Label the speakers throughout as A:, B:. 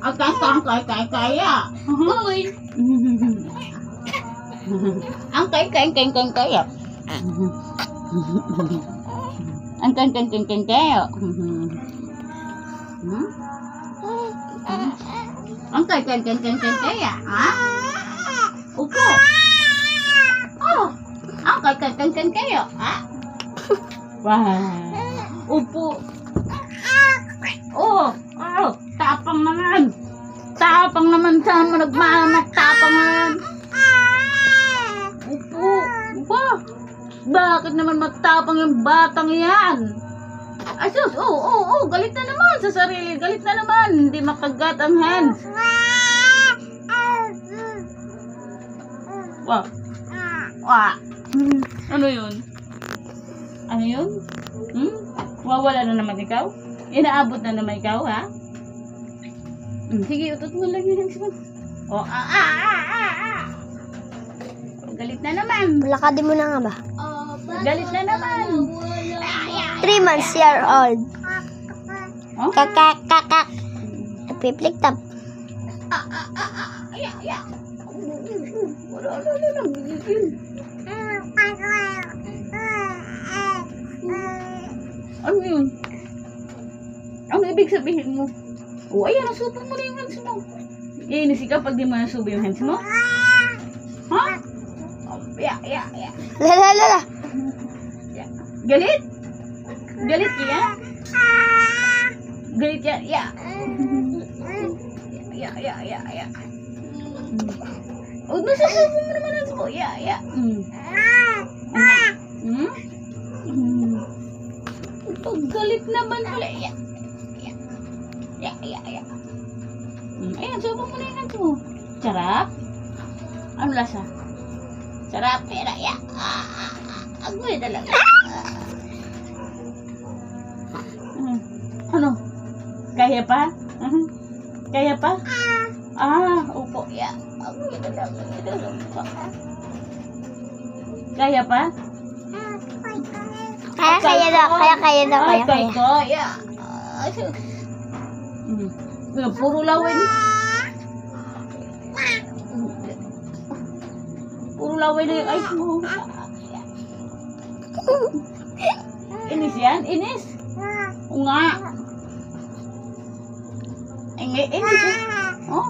A: Ang kaya.
B: Uy.
A: Ang kaya. Ang kaya. Ang kaya. Ha? Upo. Oh. Ang kaya. Ha? Wah. Upo. Oh. Oh. Tapang naman. Tapang naman sama nagmamagtapang naman. Upo. Wah. Bakit naman magtapang yung batang yan? Asus, galit na naman sa sarili. Galit na naman. Hindi makagat ang hands. Wah. Wah. Ano yun? Ano yun? Wawala na naman ikaw? Inaabot na naman ikaw, ha? Sige, utot mo lang yun. Oh, galit na naman.
C: Lakadin mo na nga ba?
A: Galit na naman.
C: 3 months year old.
A: Oh?
C: Kakak. Nagpipliktab.
A: Ano yun? Ano ibig sabihin mo? Oh, ayan, nasubo mo na yung hands mo. Iinis ka pag di mo nasubo yung hands mo? Ha? Ya.
C: Lala.
A: Galit? Galit yan? Galit yan? Ya. Oh, nasusubo mo naman hands mo. Ya. Pag galit naman pala. Ya. Ayan, subo mo na yung hands mo. Sarap? Ano lasa? Sarap, pera, ya. Agoy talaga. Ano? Kaya pa? Kaya pa? Upo, ya. Agoy talaga. Kaya pa?
C: Kaya daw.
A: Ya. Puro lawin. Puro lawin na yung ice mo. Inis yan? Inis? O nga. Inis yan? Oh?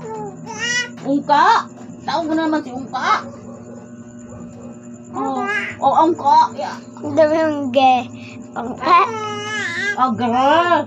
A: Ungka? Tawag mo naman si Ungka. Oh, Ungka. Yeah.
C: Dami yung ge.
A: Aga.